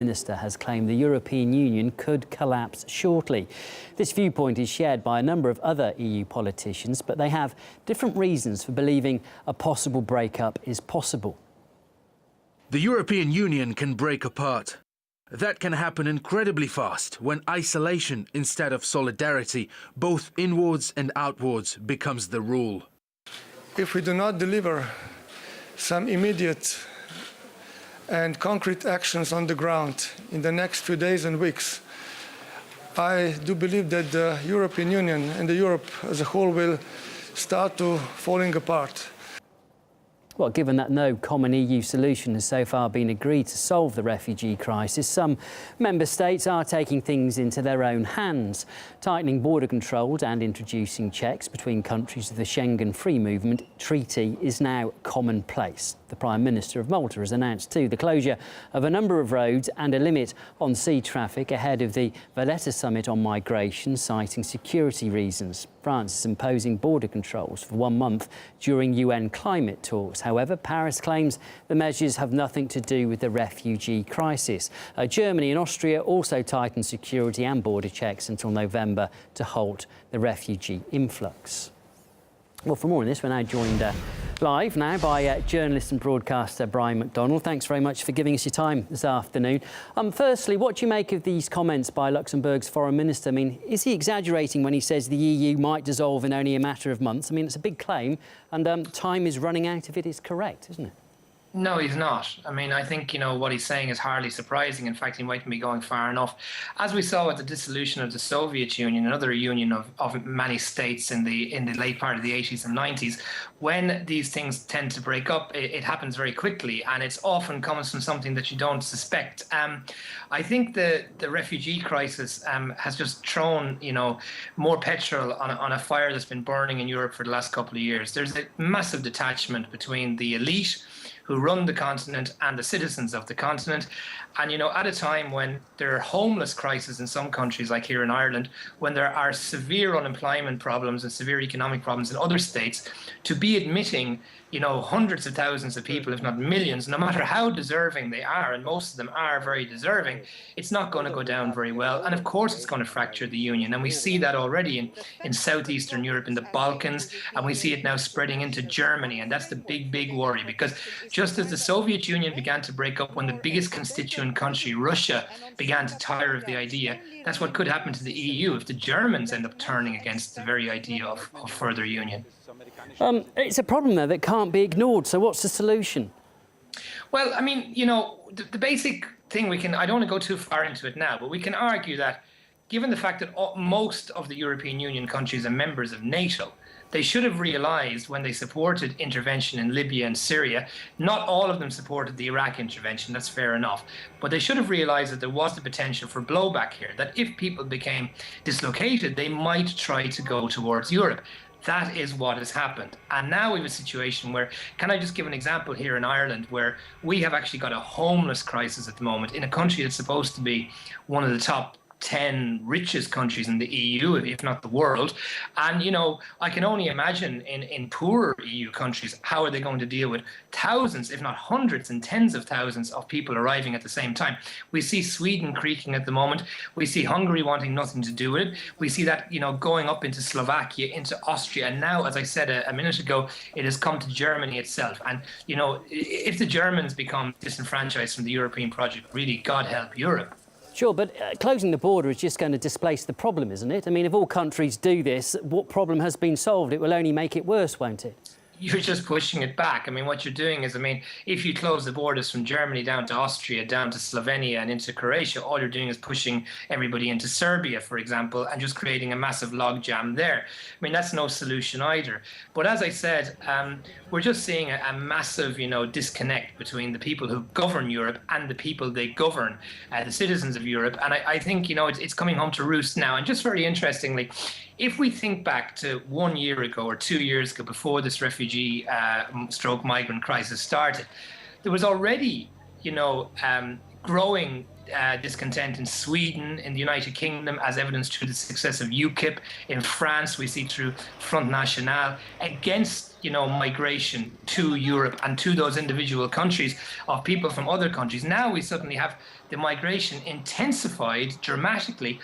Minister has claimed the European Union could collapse shortly. This viewpoint is shared by a number of other EU politicians, but they have different reasons for believing a possible breakup is possible. The European Union can break apart. That can happen incredibly fast when isolation instead of solidarity, both inwards and outwards, becomes the rule. If we do not deliver some immediate and concrete actions on the ground in the next few days and weeks, I do believe that the European Union and the Europe as a whole will start to falling apart. Well, given that no common EU solution has so far been agreed to solve the refugee crisis, some member states are taking things into their own hands, tightening border controls and introducing checks between countries of the Schengen Free Movement Treaty is now commonplace. The Prime Minister of Malta has announced too the closure of a number of roads and a limit on sea traffic ahead of the Valletta summit on migration, citing security reasons. France is imposing border controls for 1 month during UN climate talks. However, Paris claims the measures have nothing to do with the refugee crisis. Germany and Austria also tightened security and border checks until November to halt the refugee influx. Well, for more on this, we're now joined live now by journalist and broadcaster Brian McDonald. Thanks very much for giving us your time this afternoon. Firstly, what do you make of these comments by Luxembourg's foreign minister? I mean, is he exaggerating when he says the EU might dissolve in only a matter of months? I mean, it's a big claim, and time is running out if it is correct, isn't it? No, he's not. I mean, I think, what he's saying is hardly surprising. In fact, he mightn't be going far enough. As we saw with the dissolution of the Soviet Union, another union of many states in the late part of the 80s and 90s, when these things tend to break up, it happens very quickly, and it's often comes from something that you don't suspect. I think the refugee crisis has just thrown, more petrol on a fire that's been burning in Europe for the last couple of years. There's a massive detachment between the elite who run the continent and the citizens of the continent. And, at a time when there are homeless crises in some countries, like here in Ireland, when there are severe unemployment problems and severe economic problems in other states, to be admitting, hundreds of thousands of people, if not millions, no matter how deserving they are, and most of them are very deserving, it's not going to go down very well. And of course, it's going to fracture the union. And we see that already in southeastern Europe, in the Balkans, and we see it now spreading into Germany. And that's the big, big worry, because just as the Soviet Union began to break up when the biggest constituent country, Russia, began to tire of the idea, that's what could happen to the EU if the Germans end up turning against the very idea of further union. It's a problem, though, that can't be ignored. So what's the solution? Well, I mean, the basic thing I don't want to go too far into it now, but we can argue that given the fact that most of the European Union countries are members of NATO, they should have realized when they supported intervention in Libya and Syria, not all of them supported the Iraq intervention, that's fair enough, but they should have realized that there was the potential for blowback here, that if people became dislocated, they might try to go towards Europe. That is what has happened. And now we have a situation where, can I just give an example here in Ireland, where we have actually got a homeless crisis at the moment in a country that's supposed to be one of the top 10 richest countries in the EU, if not the world. And, I can only imagine in poorer EU countries, how are they going to deal with thousands, if not hundreds and tens of thousands of people arriving at the same time? We see Sweden creaking at the moment. We see Hungary wanting nothing to do with it. We see that, going up into Slovakia, into Austria. And now, as I said a minute ago, it has come to Germany itself. And, if the Germans become disenfranchised from the European project, really, God help Europe. Sure, but closing the border is just going to displace the problem, isn't it? I mean, if all countries do this, what problem has been solved? It will only make it worse, won't it? You're just pushing it back. I mean, what you're doing is, if you close the borders from Germany down to Austria, down to Slovenia and into Croatia, all you're doing is pushing everybody into Serbia, for example, and just creating a massive logjam there. I mean, that's no solution either. But as I said, we're just seeing a massive, disconnect between the people who govern Europe and the people they govern, the citizens of Europe. And I think, it's coming home to roost now. And just very interestingly, if we think back to 1 year ago or 2 years ago, before this refugee stroke migrant crisis started, there was already, growing discontent in Sweden, in the United Kingdom, as evidenced through the success of UKIP. In France, we see through Front National, against, you know, migration to Europe and to those individual countries of people from other countries. Now we suddenly have the migration intensified dramatically.